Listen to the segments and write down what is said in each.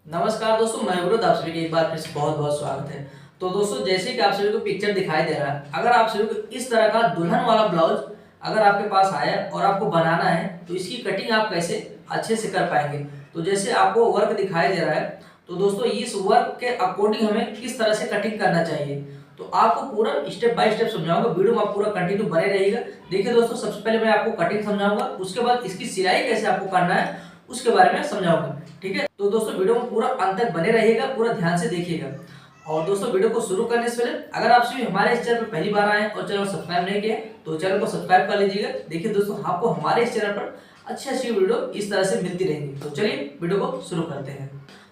नमस्कार दोस्तों, मैं विरोध आप सभी का एक बार फिर से बहुत बहुत स्वागत है। तो दोस्तों, जैसे कि आप सभी को पिक्चर दिखाई दे रहा है, अगर आप सभी को इस तरह का दुल्हन वाला ब्लाउज अगर आपके पास आया और आपको बनाना है तो इसकी कटिंग आप कैसे अच्छे से कर पाएंगे। तो जैसे आपको वर्क दिखाई दे रहा है, तो दोस्तों इस वर्क के अकॉर्डिंग हमें किस तरह से कटिंग करना चाहिए, तो आपको पूरा स्टेप बाय स्टेप समझाऊंगा। वीडियो में आप पूरा कंटिन्यू बने रहिएगा। देखिए दोस्तों, सबसे पहले मैं आपको कटिंग समझाऊंगा, उसके बाद इसकी सिलाई कैसे आपको करना है उसके बारे में समझाऊंगा। ठीक है, तो दोस्तों वीडियो में पूरा अंत तक बने रहिएगा, पूरा ध्यान से देखिएगा। और दोस्तों, वीडियो को शुरू करने से पहले अगर आप सभी हमारे इस चैनल पर पहली बार आए और चैनल को सब्सक्राइब नहीं किए तो चैनल को सब्सक्राइब कर लीजिएगा। देखिए दोस्तों, आपको हमारे इस चैनल पर अच्छी अच्छी वीडियो इस तरह से मिलती रहेंगी। तो चलिए वीडियो को शुरू करते हैं।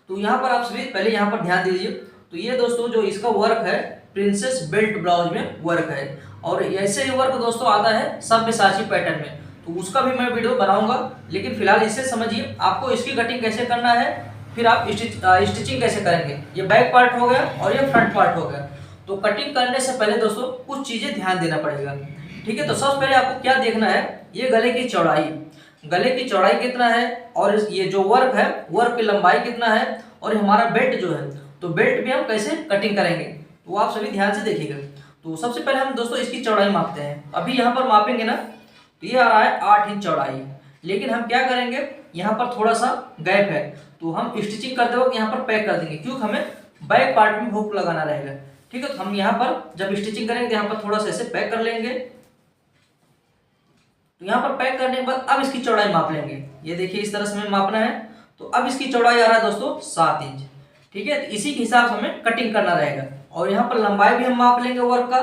तो यहाँ पर आप सभी पहले यहाँ पर ध्यान दीजिए। तो ये दोस्तों जो इसका वर्क है, प्रिंसेस बेल्ट ब्लाउज में वर्क है, और ऐसे ही वर्क दोस्तों आता है सब्यसाची पैटर्न में, तो उसका भी मैं वीडियो बनाऊंगा। लेकिन फिलहाल इसे समझिए आपको इसकी कटिंग कैसे करना है, फिर आप स्टिचिंग कैसे करेंगे। ये बैक पार्ट हो गया और ये फ्रंट पार्ट हो गया। तो कटिंग करने से पहले दोस्तों कुछ चीजें ध्यान देना पड़ेगा। ठीक है, तो सबसे पहले आपको क्या देखना है, ये गले की चौड़ाई, गले की चौड़ाई कितना है, और ये जो वर्क है वर्क की लंबाई कितना है, और हमारा बेल्ट जो है, तो बेल्ट भी हम कैसे कटिंग करेंगे, तो आप सभी ध्यान से देखिएगा। तो सबसे पहले हम दोस्तों इसकी चौड़ाई मापते हैं। अभी यहाँ पर मापेंगे ना, तो ये आ रहा है 8 इंच चौड़ाई। लेकिन हम क्या करेंगे, यहाँ पर थोड़ा सा गैप है, तो हम स्टिचिंग करते वक्त यहाँ पर पैक कर देंगे, क्योंकि हमें बैक पार्ट में हुक लगाना रहेगा। ठीक है, तो हम यहाँ पर जब स्टिचिंग करेंगे यहाँ पर थोड़ा सा ऐसे पैक कर लेंगे। तो यहाँ पर पैक करने के बाद अब इसकी चौड़ाई माप लेंगे। ये देखिए इस तरह से हमें मापना है। तो अब इसकी चौड़ाई आ रहा है दोस्तों 7 इंच। ठीक है, तो इसी के हिसाब से हमें कटिंग करना रहेगा। और यहाँ पर लंबाई भी हम माप लेंगे वर्क का।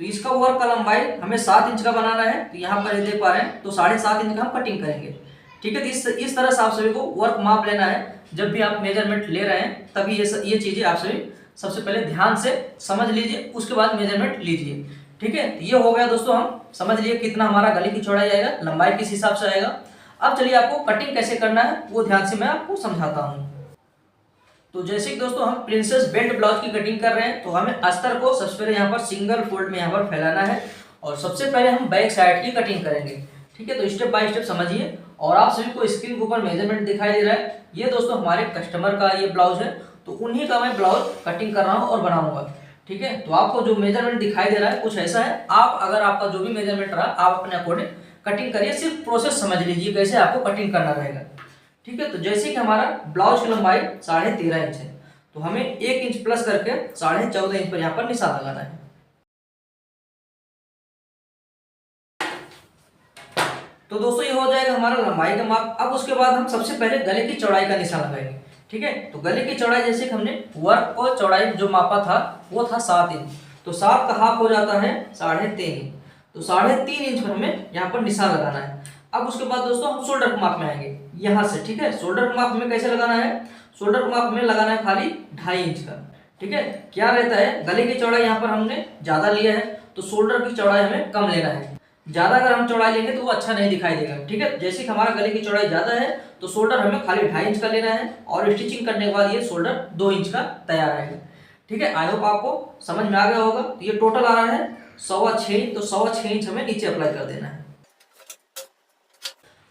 तो इसका वर्क का लंबाई हमें 7 इंच का बनाना है, तो यहाँ पर ये देख पा रहे हैं, तो 7.5 इंच का हम कटिंग करेंगे। ठीक है, तो इस तरह से आप सभी को वर्क माप लेना है। जब भी आप मेजरमेंट ले रहे हैं तभी ये चीजें आप सभी सबसे पहले ध्यान से समझ लीजिए, उसके बाद मेजरमेंट लीजिए। ठीक है, ये हो गया दोस्तों, हम समझ लिए कितना हमारा गले की चौड़ाई आएगा, लंबाई किस हिसाब से आएगा। अब चलिए आपको कटिंग कैसे करना है वो ध्यान से मैं आपको समझाता हूँ। तो जैसे कि दोस्तों हम प्रिंसेस बेल्ट ब्लाउज की कटिंग कर रहे हैं, तो हमें अस्तर को सबसे पहले यहाँ पर सिंगल फोल्ड में यहाँ पर फैलाना है, और सबसे पहले हम बैक साइड की कटिंग करेंगे। ठीक है, तो स्टेप बाय स्टेप समझिए। और आप सभी को स्क्रीन के ऊपर मेजरमेंट दिखाई दे रहा है, ये दोस्तों हमारे कस्टमर का ये ब्लाउज है, तो उन्हीं का मैं ब्लाउज कटिंग कर रहा हूँ और बनाऊंगा। ठीक है, तो आपको जो मेजरमेंट दिखाई दे रहा है कुछ ऐसा है। आप अगर आपका जो भी मेजरमेंट रहा आप अपने अकॉर्डिंग कटिंग करिए, सिर्फ प्रोसेस समझ लीजिए कैसे आपको कटिंग करना रहेगा। ठीक है, तो जैसे कि हमारा ब्लाउज की लंबाई 13.5 इंच है, तो हमें 1 इंच प्लस करके 14.5 इंच पर यहाँ पर निशान लगाना है। तो दोस्तों ये हो जाएगा हमारा लंबाई का माप। अब उसके बाद हम सबसे पहले गले की चौड़ाई का निशान लगाएंगे। ठीक है, तो गले की चौड़ाई जैसे कि हमने वर्क और चौड़ाई जो मापा था वो था 7 इंच, तो 7 का हाफ हो जाता है 3.5 इंच। तो 3.5 इंच पर हमें यहाँ पर निशान लगाना है। अब उसके बाद दोस्तों हम शोल्डर के माप में आएंगे यहाँ से। ठीक है, शोल्डर के माप हमें कैसे लगाना है, शोल्डर के माप हमें लगाना है खाली 2.5 इंच का। ठीक है, क्या रहता है गले की चौड़ाई यहाँ पर हमने ज्यादा लिया है, तो शोल्डर की चौड़ाई हमें कम लेना है। ज्यादा अगर हम चौड़ाई लेंगे तो वो अच्छा नहीं दिखाई देगा। ठीक है, जैसे कि हमारा गले की चौड़ाई ज्यादा है तो शोल्डर हमें खाली 2.5 इंच का लेना है, और स्टिचिंग करने के बाद ये शोल्डर 2 इंच का तैयार आएगा। ठीक है, आई होप आपको समझ में आ गया होगा। तो ये टोटल आ रहा है 6.25 इंच, तो 6.25 इंच हमें नीचे अप्लाई कर देना है।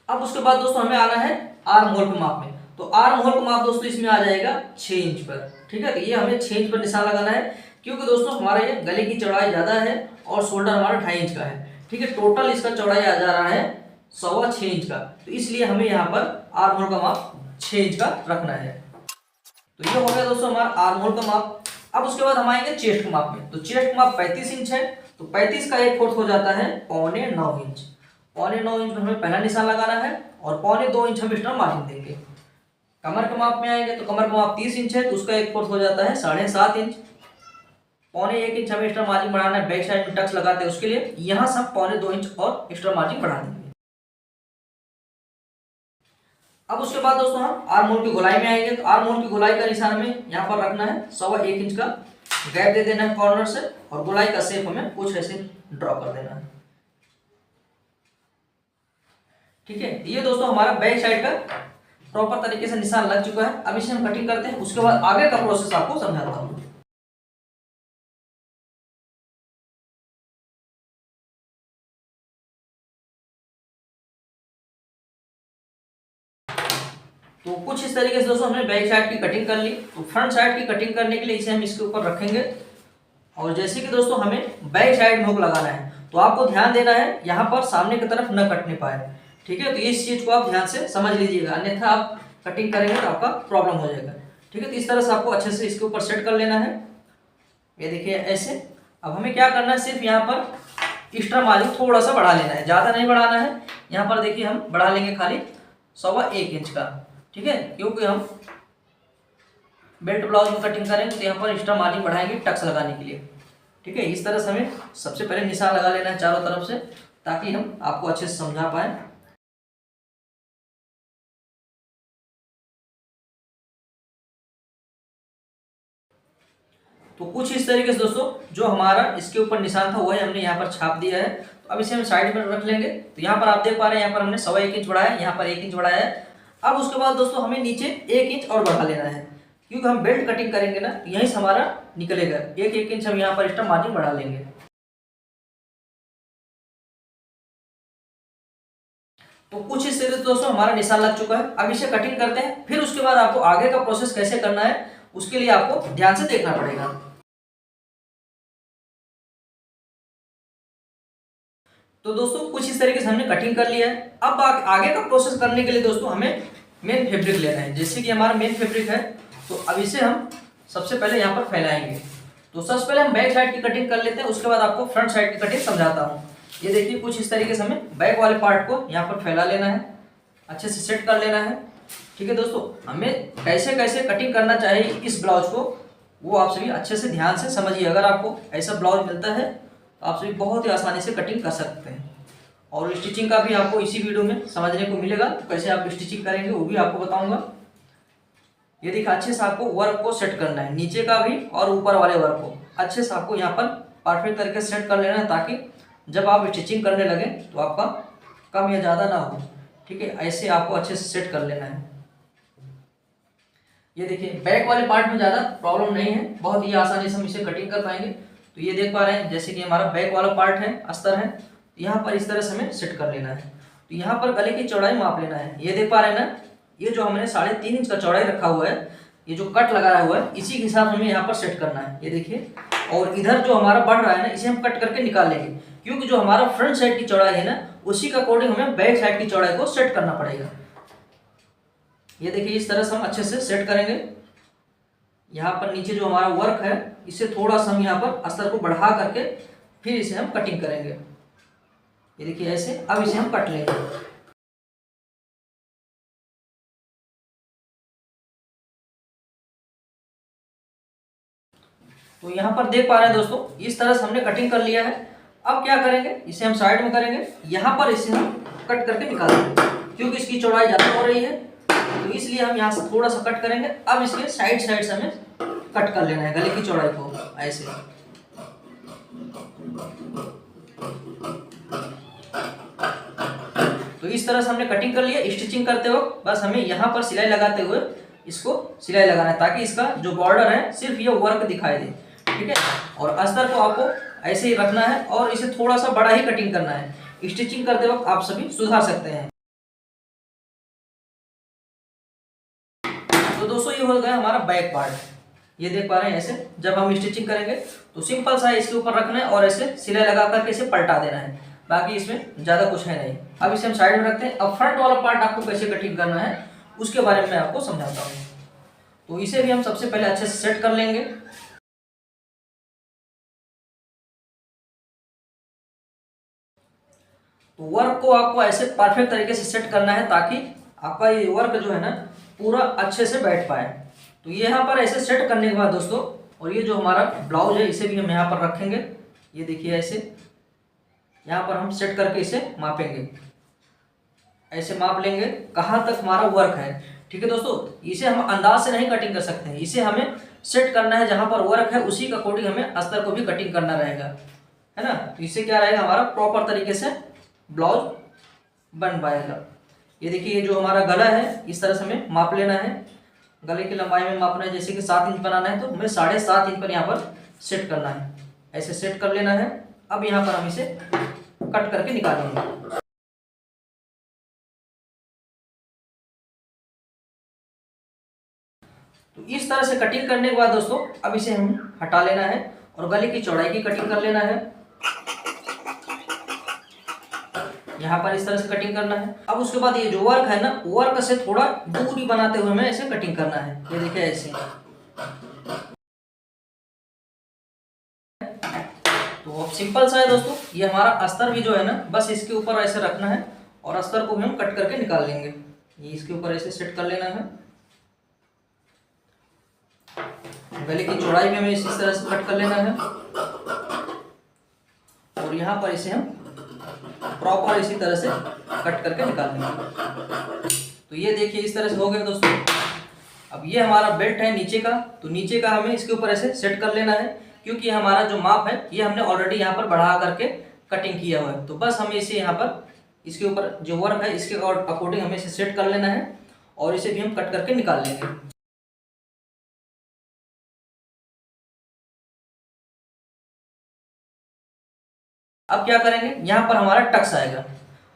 अब उसके बाद दोस्तों हमें आना है आर्म होल के माप में। तो आर्म होल का माप दोस्तों इसमें आ जाएगा 6 इंच पर। ठीक है, तो ये हमें 6 इंच पर निशान लगाना है, क्योंकि दोस्तों हमारा ये गले की चौड़ाई ज्यादा है और शोल्डर हमारा 2.5 इंच का है। ठीक है, टोटल इसका चौड़ाई आ जा रहा है 6.25 इंच का, तो इसलिए हमें यहाँ पर आर्म होल का माप 6 इंच का रखना है। तो ये हो गया दोस्तों हमारा आर्म होल का माप। अब उसके बाद हम आएंगे चेस्ट के माप में। तो चेस्ट का माप 35 इंच है, तो 35 का 1/4 हो जाता है 8.25 इंच। 8.25 इंच में हमें पहला निशान लगाना है, और 2.25 इंच हम एक्स्ट्रा मार्जिन देंगे। कमर के माप में आएंगे तो कमर का माप 30 इंच है, तो उसका 1/4 हो जाता है 7.5 इंच। 1.25 इंच हमें एक्स्ट्रा मार्जिन बढ़ाना है, बैक साइड में टक्स लगाते हैं उसके लिए, यहाँ से हम 2.25 इंच और एक्स्ट्रा मार्जिन बढ़ा देंगे। अब उसके बाद दोस्तों हम आर्म होल की गोलाई में आएंगे। तो आर्म होल की गोलाई का निशान हमें यहाँ पर रखना है 1.25 इंच का, गैप दे देना है कॉर्नर से, और गोलाई का शेप हमें कुछ ऐसे ड्रॉ कर देना है। ठीक है, ये दोस्तों हमारा बैक साइड का प्रॉपर तरीके से निशान लग चुका है। अब इसे हम कटिंग करते हैं, उसके बाद आगे का प्रोसेस आपको समझाता हूँ। तो कुछ इस तरीके से दोस्तों हमने बैक साइड की कटिंग कर ली। तो फ्रंट साइड की कटिंग करने के लिए इसे हम इसके ऊपर रखेंगे और जैसे कि दोस्तों हमें बैक साइड में हुक लगाना है तो आपको ध्यान देना है यहाँ पर सामने की तरफ न कटने पाए, ठीक है। तो इस चीज को आप ध्यान से समझ लीजिएगा, अन्यथा आप कटिंग करेंगे तो आपका प्रॉब्लम हो जाएगा, ठीक है। तो इस तरह से आपको अच्छे से इसके ऊपर सेट कर लेना है। ये देखिए ऐसे। अब हमें क्या करना है, सिर्फ यहाँ पर एक्स्ट्रा मार्जिन थोड़ा सा बढ़ा लेना है, ज्यादा नहीं बढ़ाना है। यहाँ पर देखिए हम बढ़ा लेंगे खाली 1.25 इंच का, ठीक है, क्योंकि हम बेल्ट ब्लाउज में कटिंग करेंगे तो यहाँ पर एक्स्ट्रा मार्जिन बढ़ाएंगे टक्स लगाने के लिए, ठीक है। इस तरह से हमें सबसे पहले निशान लगा लेना है चारों तरफ से, ताकि हम आपको अच्छे से समझा पाए। तो कुछ इस तरीके से दोस्तों जो हमारा इसके ऊपर निशान था वही हमने यहाँ पर छाप दिया है। तो अब इसे हम साइड में रख लेंगे। तो यहाँ पर आप देख पा रहे हैं, यहाँ पर हमने 1.25 इंच बढ़ाया है, यहाँ पर 1 इंच बढ़ाया है। अब उसके बाद दोस्तों हमें नीचे 1 इंच और बढ़ा लेना है, क्योंकि हम बेल्ट कटिंग करेंगे ना, यहीं से हमारा निकलेगा। 1 इंच हम यहाँ पर एक्स्ट्रा मार्जिन बढ़ा लेंगे। तो कुछ इस तरह से दोस्तों हमारा निशान लग चुका है। अब इसे कटिंग करते हैं, फिर उसके बाद आपको आगे का प्रोसेस कैसे करना है उसके लिए आपको ध्यान से देखना पड़ेगा। तो दोस्तों कुछ इस तरीके से हमने कटिंग कर लिया है। अब आगे का प्रोसेस करने के लिए दोस्तों हमें मेन फैब्रिक लेना है। जैसे कि हमारा मेन फैब्रिक है, तो अब इसे हम सबसे पहले यहाँ पर फैलाएंगे। तो सबसे पहले हम बैक साइड की कटिंग कर लेते हैं, उसके बाद आपको फ्रंट साइड की कटिंग समझाता हूँ। ये देखिए कुछ इस तरीके से हमें बैक वाले पार्ट को यहाँ पर फैला लेना है, अच्छे से सेट कर लेना है, ठीक है। दोस्तों हमें कैसे कैसे कटिंग करना चाहिए इस ब्लाउज को, वो आप सभी अच्छे से ध्यान से समझिए। अगर आपको ऐसा ब्लाउज मिलता है तो आप सभी बहुत ही आसानी से कटिंग कर सकते हैं। और स्टिचिंग का भी आपको इसी वीडियो में समझने को मिलेगा, तो कैसे आप स्टिचिंग करेंगे वो भी आपको बताऊंगा। ये देखिए अच्छे से आपको वर्क को सेट करना है, नीचे का भी और ऊपर वाले वर्क को अच्छे से आपको यहाँ पर परफेक्ट करके सेट कर लेना है, ताकि जब आप स्टिचिंग करने लगे तो आपका कम या ज़्यादा ना हो, ठीक है। ऐसे आपको अच्छे से सेट कर लेना है। ये देखिए बैक वाले पार्ट में ज़्यादा प्रॉब्लम नहीं है, बहुत ही आसानी से हम इसे कटिंग कर पाएंगे। तो ये देख पा रहे हैं, जैसे कि हमारा बैक वाला पार्ट है, अस्तर है, यहाँ पर इस तरह से हमें सेट कर लेना है। तो यहाँ पर गले की चौड़ाई माप लेना है। ये देख पा रहे हैं ना, ये जो हमने 3.5 इंच का चौड़ाई रखा हुआ है, ये जो कट लगाया हुआ है, इसी के हिसाब से हमें यहाँ पर सेट करना है। ये देखिए, और इधर जो हमारा बढ़ रहा है ना, इसे हम कट करके निकाल लेंगे, क्योंकि जो हमारा फ्रंट साइड की चौड़ाई है ना, उसी के अकॉर्डिंग हमें बैक साइड की चौड़ाई को सेट करना पड़ेगा। ये देखिए इस तरह से हम अच्छे से सेट करेंगे। यहाँ पर नीचे जो हमारा वर्क है, इसे थोड़ा सा हम यहाँ पर अस्तर को बढ़ा करके फिर इसे हम कटिंग करेंगे। ये देखिए ऐसे। अब इसे हम कट लेंगे। तो यहाँ पर देख पा रहे हैं दोस्तों, इस तरह से हमने कटिंग कर लिया है। अब क्या करेंगे, इसे हम साइड में करेंगे, यहाँ पर इसे हम कट करके निकाल देंगे, क्योंकि इसकी चौड़ाई ज़्यादा हो रही है, तो इसलिए हम यहाँ से थोड़ा सा कट करेंगे। अब इसके साइड से हमें कट कर लेना है गले की चौड़ाई को ऐसे। तो इस तरह से हमने कटिंग कर लिया। स्टिचिंग करते वक्त बस हमें यहाँ पर सिलाई लगाते हुए इसको सिलाई लगाना है, ताकि इसका जो बॉर्डर है सिर्फ ये वर्क दिखाई दे, ठीक है। और अस्तर को आपको ऐसे ही रखना है और इसे थोड़ा सा बड़ा ही कटिंग करना है। स्टिचिंग करते वक्त आप सभी सुधार सकते हैं। तो दोस्तों ये हो गया हमारा बैक पार्ट। ये देख पा रहे हैं, ऐसे जब हम स्टिचिंग करेंगे तो सिंपल सा इसके ऊपर रखना है और ऐसे सिलाई लगा करके इसे पलटा देना है, बाकी इसमें ज़्यादा कुछ है नहीं। अब इसे हम साइड में रखते हैं। अब फ्रंट वाला पार्ट आपको कैसे कटिंग करना है उसके बारे में मैं आपको समझाता हूँ। तो इसे भी हम सबसे पहले अच्छे से सेट कर लेंगे। तो वर्क को आपको ऐसे परफेक्ट तरीके से सेट करना है, ताकि आपका ये वर्क जो है ना पूरा अच्छे से बैठ पाए। तो ये यहाँ पर ऐसे सेट करने के बाद दोस्तों, और ये जो हमारा ब्लाउज है इसे भी हम यहाँ पर रखेंगे। ये देखिए ऐसे यहाँ पर हम सेट करके इसे मापेंगे, ऐसे माप लेंगे कहाँ तक हमारा वर्क है, ठीक है दोस्तों। इसे हम अंदाज से नहीं कटिंग कर सकते हैं, इसे हमें सेट करना है, जहाँ पर वर्क है उसी के अकॉर्डिंग हमें अस्तर को भी कटिंग करना रहेगा, है ना। तो इससे क्या रहेगा, हमारा प्रॉपर तरीके से ब्लाउज बन पाएगा। ये देखिए, ये जो हमारा गला है इस तरह से हमें माप लेना है। गले की लंबाई में मापना है, जैसे कि 7 इंच बनाना है तो हमें 7.5 इंच पर यहाँ पर सेट करना है, ऐसे सेट कर लेना है। अब यहाँ पर हम इसे कट करके निकालेंगे। तो इस तरह से कटिंग करने के बाद दोस्तों अब इसे हम हटा लेना है और गले की चौड़ाई की कटिंग कर लेना है। यहाँ पर इस तरह से कटिंग करना है। अब उसके बाद ये जो वर्क है ना, वर्क से थोड़ा दूरी बनाते हुए हमें ऐसे कटिंग करना है। ये देखिए ऐसे। तो अब सिंपल सा है दोस्तों। ये हमारा अस्तर भी जो है ना, बस इसके ऊपर ऐसे रखना है और अस्तर को भी हम कट करके निकाल लेंगे। ये इसके ऊपर ऐसे सेट कर लेना है। गले की चौड़ाई में हमें इस तरह से कट कर लेना है और यहाँ पर इसे हम प्रॉपर इसी तरह से कट करके निकाल लेंगे। तो ये देखिए इस तरह से हो गया दोस्तों। अब ये हमारा बेल्ट है नीचे का, तो नीचे का हमें इसके ऊपर ऐसे सेट कर लेना है, क्योंकि हमारा जो माप है ये हमने ऑलरेडी यहाँ पर बढ़ा करके कटिंग किया हुआ है। तो बस हमें इसे यहाँ पर इसके ऊपर जो वर्क है इसके अकॉर्डिंग हमें इसे सेट कर लेना है और इसे भी हम कट करके निकाल लेंगे। अब क्या करेंगे, यहाँ पर हमारा टक्स आएगा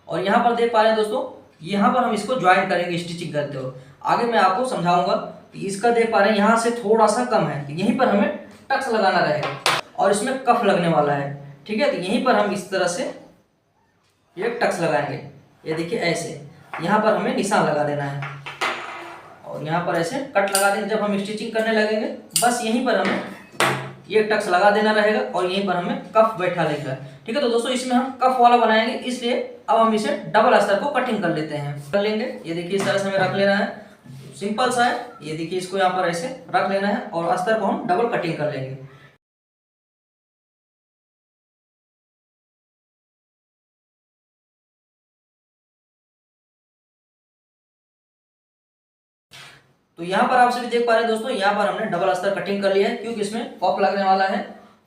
और यहाँ पर देख पा रहे हैं दोस्तों, यहाँ पर हम इसको ज्वाइन करेंगे स्टिचिंग करते हुए। आगे मैं आपको समझाऊंगा कि इसका देख पा रहे हैं यहाँ से थोड़ा सा कम है, तो यहीं पर हमें टक्स लगाना रहेगा और इसमें कफ लगने वाला है। ठीक है, तो यहीं पर हम इस तरह से ये टक्स लगाएंगे। ये देखिए ऐसे, यहाँ पर हमें निशान लगा देना है और यहाँ पर ऐसे कट लगा देंगे। जब हम स्टिचिंग करने लगेंगे बस यहीं पर हमें ये टक्स लगा देना रहेगा और यहीं पर हमें कफ बैठा रहेगा। ठीक है, तो दोस्तों इसमें हम कफ वाला बनाएंगे, इसलिए अब हम इसे डबल अस्तर को कटिंग कर लेते हैं, कर लेंगे। ये देखिए इस तरह से हमें रख लेना है, सिंपल सा है। ये देखिए इसको यहाँ पर ऐसे रख लेना है और अस्तर को हम डबल कटिंग कर लेंगे। तो यहाँ पर आप सभी देख पा रहे हैं दोस्तों, यहाँ पर हमने डबल अस्तर कटिंग कर लिया है, क्योंकि इसमें कफ लगने वाला है।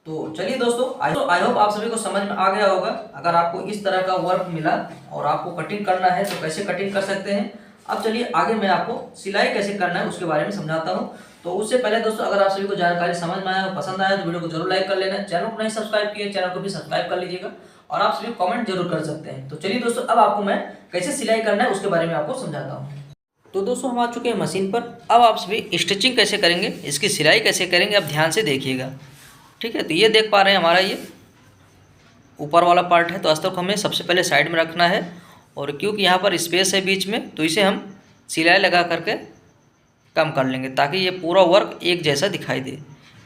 तो चलिए दोस्तों, आई होप आप सभी को समझ में आ गया होगा। अगर आपको इस तरह का वर्क मिला और आपको कटिंग करना है तो कैसे कटिंग कर सकते हैं। अब चलिए आगे मैं आपको सिलाई कैसे करना है उसके बारे में समझाता हूँ। तो उससे पहले दोस्तों, अगर आप सभी को जानकारी समझ में आया और पसंद आया तो वीडियो को जरूर लाइक कर लेना। चैनल को नहीं सब्सक्राइब किया, चैनल को भी सब्सक्राइब कर लीजिएगा और आप सभी कमेंट जरूर कर सकते हैं। तो चलिए दोस्तों, अब आपको मैं कैसे सिलाई करना है उसके बारे में आपको समझाता हूँ। तो दोस्तों हम आ चुके हैं मशीन पर। अब आप सभी स्टिचिंग कैसे करेंगे, इसकी सिलाई कैसे करेंगे, आप ध्यान से देखिएगा। ठीक है, तो ये देख पा रहे हैं हमारा ये ऊपर वाला पार्ट है, तो अस्तर को हमें सबसे पहले साइड में रखना है और क्योंकि यहाँ पर स्पेस है बीच में, तो इसे हम सिलाई लगा करके कम कर लेंगे ताकि ये पूरा वर्क एक जैसा दिखाई दे।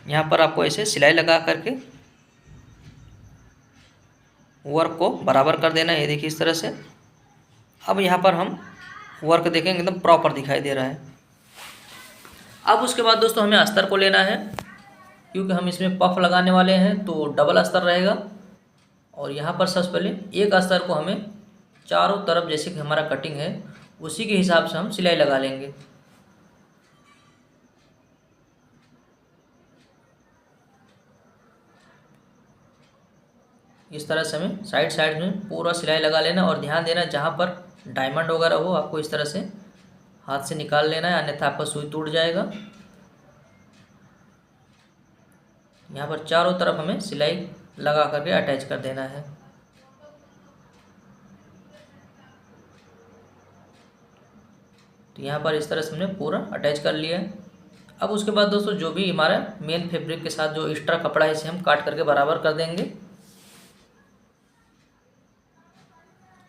यहाँ पर आपको ऐसे सिलाई लगा करके वर्क को बराबर कर देना है। ये देखिए इस तरह से। अब यहाँ पर हम वर्क देखेंगे एकदम प्रॉपर दिखाई दे रहा है। अब उसके बाद दोस्तों हमें अस्तर को लेना है, क्योंकि हम इसमें पफ लगाने वाले हैं तो डबल अस्तर रहेगा। और यहाँ पर सबसे पहले एक अस्तर को हमें चारों तरफ, जैसे कि हमारा कटिंग है उसी के हिसाब से हम सिलाई लगा लेंगे। इस तरह से हमें साइड साइड में पूरा सिलाई लगा लेना और ध्यान देना जहाँ पर डायमंड वगैरह हो आपको इस तरह से हाथ से निकाल लेना है, अन्यथा आपका सुई टूट जाएगा। यहाँ पर चारों तरफ हमें सिलाई लगा करके अटैच कर देना है। तो यहाँ पर इस तरह से हमने पूरा अटैच कर लिया है। अब उसके बाद दोस्तों जो भी हमारा मेन फैब्रिक के साथ जो एक्स्ट्रा कपड़ा है इसे हम काट करके बराबर कर देंगे।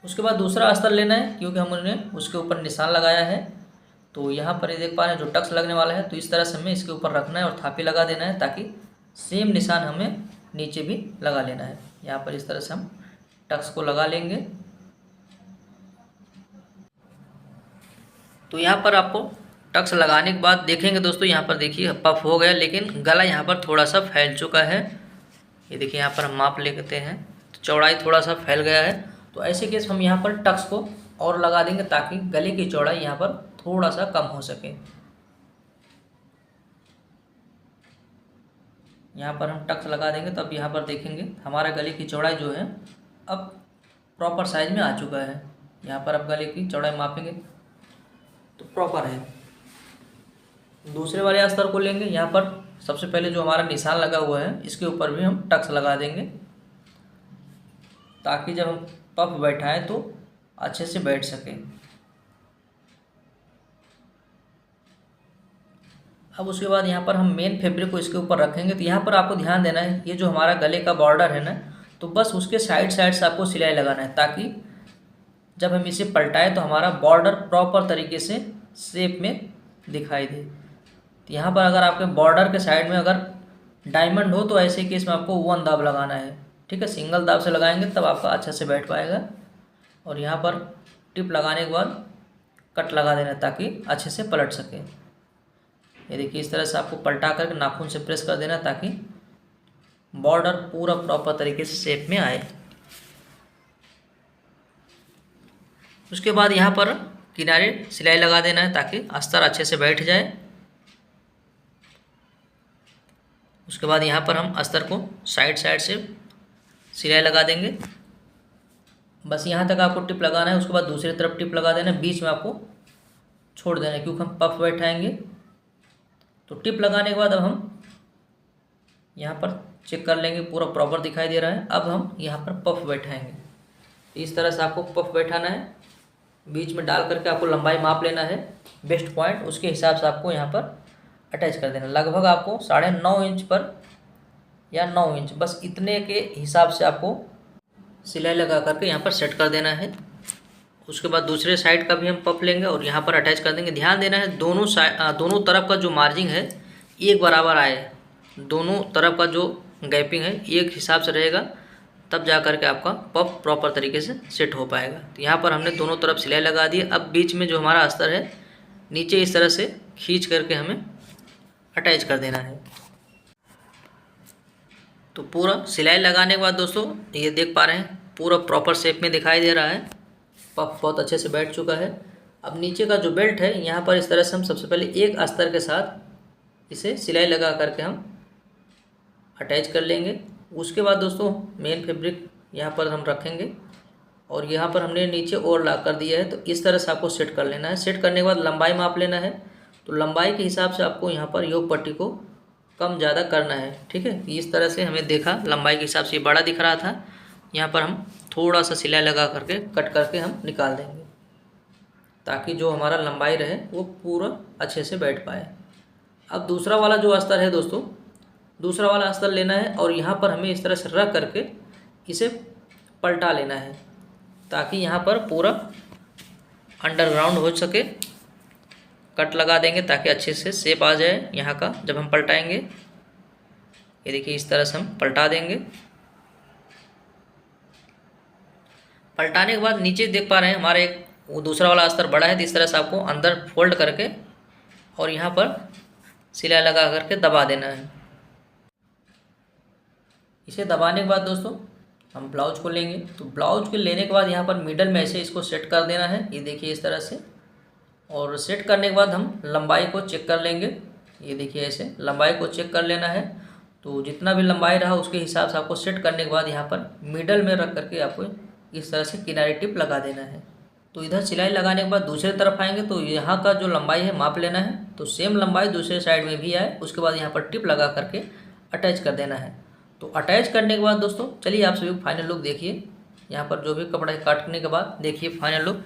उसके बाद दूसरा अस्तर लेना है, क्योंकि हमने उसके ऊपर निशान लगाया है। तो यहाँ पर ये देख पा रहे हैं जो टक्स लगने वाला है, तो इस तरह से हमें इसके ऊपर रखना है और थापी लगा देना है, ताकि सेम निशान हमें नीचे भी लगा लेना है। यहाँ पर इस तरह से हम टक्स को लगा लेंगे। तो यहाँ पर आपको टक्स लगाने के बाद देखेंगे दोस्तों, यहाँ पर देखिए पफ हो गया, लेकिन गला यहाँ पर थोड़ा सा फैल चुका है। ये देखिए यहाँ पर हम माप लेते हैं तो चौड़ाई थोड़ा सा फैल गया है। तो ऐसे केस हम यहाँ पर टक्स को और लगा देंगे ताकि गले की चौड़ाई यहाँ पर थोड़ा सा कम हो सके। यहाँ पर हम टक्स लगा देंगे तब यहाँ पर देखेंगे हमारा गले की चौड़ाई जो है अब प्रॉपर साइज में आ चुका है। यहाँ पर अब गले की चौड़ाई मापेंगे तो प्रॉपर है। दूसरे वाले अस्तर को लेंगे, यहाँ पर सबसे पहले जो हमारा निशान लगा हुआ है इसके ऊपर भी हम टक्स लगा देंगे, ताकि जब हम पफ बैठाएं तो अच्छे से बैठ सके। अब उसके बाद यहाँ पर हम मेन फैब्रिक को इसके ऊपर रखेंगे। तो यहाँ पर आपको ध्यान देना है, ये जो हमारा गले का बॉर्डर है ना, तो बस उसके साइड से आपको सिलाई लगाना है, ताकि जब हम इसे पलटाएं तो हमारा बॉर्डर प्रॉपर तरीके से शेप में दिखाई दे। तो यहाँ पर अगर आपके बॉर्डर के साइड में अगर डायमंड हो तो ऐसे केस में आपको 1 दाब लगाना है, ठीक है। सिंगल दाब से लगाएंगे तब आपका अच्छा से बैठ पाएगा। और यहाँ पर टिप लगाने के बाद कट लगा देना ताकि अच्छे से पलट सके। ये देखिए, इस तरह से आपको पलटा करके नाखून से प्रेस कर देना ताकि बॉर्डर पूरा प्रॉपर तरीके से शेप में आए। उसके बाद यहाँ पर किनारे सिलाई लगा देना है ताकि अस्तर अच्छे से बैठ जाए। उसके बाद यहाँ पर हम अस्तर को साइड से सिलाई लगा देंगे। बस यहाँ तक आपको टिप लगाना है। उसके बाद दूसरी तरफ टिप लगा देना है, बीच में आपको छोड़ देना है क्योंकि हम पफ बैठाएंगे। तो टिप लगाने के बाद अब हम यहाँ पर चेक कर लेंगे पूरा प्रॉपर दिखाई दे रहा है। अब हम यहाँ पर पफ बैठाएंगे। इस तरह से आपको पफ बैठाना है, बीच में डाल करके आपको लंबाई माप लेना है, बेस्ट पॉइंट उसके हिसाब से आपको यहाँ पर अटैच कर देना। लगभग आपको 9.5 इंच पर या 9 इंच, बस इतने के हिसाब से आपको सिलाई लगा करके यहाँ पर सेट कर देना है। उसके बाद दूसरे साइड का भी हम पफ लेंगे और यहाँ पर अटैच कर देंगे। ध्यान देना है दोनों तरफ का जो मार्जिंग है एक बराबर आए, दोनों तरफ का जो गैपिंग है एक हिसाब से रहेगा, तब जा करके आपका पफ प्रॉपर तरीके से सेट हो पाएगा। तो यहाँ पर हमने दोनों तरफ सिलाई लगा दी। अब बीच में जो हमारा अस्तर है नीचे इस तरह से खींच करके हमें अटैच कर देना है। तो पूरा सिलाई लगाने के बाद दोस्तों ये देख पा रहे हैं पूरा प्रॉपर शेप में दिखाई दे रहा है, पफ बहुत अच्छे से बैठ चुका है। अब नीचे का जो बेल्ट है यहाँ पर इस तरह से हम सबसे पहले एक अस्तर के साथ इसे सिलाई लगा करके हम अटैच कर लेंगे। उसके बाद दोस्तों मेन फैब्रिक यहाँ पर हम रखेंगे और यहाँ पर हमने नीचे और लॉक कर दिया है। तो इस तरह से आपको सेट कर लेना है। सेट करने के बाद लंबाई माप लेना है। तो लंबाई के हिसाब से आपको यहाँ पर योग पट्टी को कम ज़्यादा करना है, ठीक है। इस तरह से हमें देखा लंबाई के हिसाब से ये बड़ा दिख रहा था, यहाँ पर हम थोड़ा सा सिलाई लगा करके कट करके हम निकाल देंगे ताकि जो हमारा लंबाई रहे वो पूरा अच्छे से बैठ पाए। अब दूसरा वाला जो अस्तर है दोस्तों, दूसरा वाला अस्तर लेना है और यहाँ पर हमें इस तरह से रख करके इसे पलटा लेना है ताकि यहाँ पर पूरा अंडरग्राउंड हो सके। कट लगा देंगे ताकि अच्छे से शेप आ जाए यहाँ का जब हम पलटाएंगे। ये देखिए इस तरह से हम पलटा देंगे। पलटाने के बाद नीचे देख पा रहे हैं हमारे एक वो दूसरा वाला अस्तर बड़ा है, तो इस तरह से आपको अंदर फोल्ड करके और यहाँ पर सिलाई लगा करके दबा देना है। इसे दबाने के बाद दोस्तों हम ब्लाउज को लेंगे। तो ब्लाउज को लेने के बाद यहाँ पर मिडल में ऐसे इसको सेट कर देना है, ये देखिए इस तरह से। और सेट करने के बाद हम लंबाई को चेक कर लेंगे। ये देखिए ऐसे लंबाई को चेक कर लेना है। तो जितना भी लंबाई रहा उसके हिसाब से आपको सेट करने के बाद यहाँ पर मिडल में रख करके आपको इस तरह से किनारे टिप लगा देना है। तो इधर सिलाई लगाने के बाद दूसरी तरफ आएंगे तो यहाँ का जो लंबाई है माप लेना है। तो सेम लंबाई दूसरे साइड में भी आए, उसके बाद यहाँ पर टिप लगा करके अटैच कर देना है। तो अटैच करने के बाद दोस्तों चलिए आप सभी फाइनल लुक देखिए। यहाँ पर जो भी कपड़ा काटने के बाद देखिए फाइनल लुक।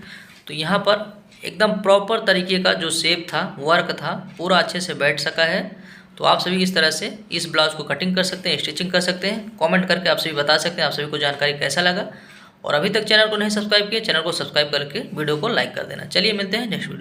तो यहाँ पर एकदम प्रॉपर तरीके का जो शेप था, वर्क था, पूरा अच्छे से बैठ सका है। तो आप सभी इस तरह से इस ब्लाउज को कटिंग कर सकते हैं, स्टिचिंग कर सकते हैं। कमेंट करके आप सभी बता सकते हैं आप सभी को जानकारी कैसा लगा। और अभी तक चैनल को नहीं सब्सक्राइब किया, चैनल को सब्सक्राइब करके वीडियो को लाइक कर देना। चलिए मिलते हैं नेक्स्ट वीडियो।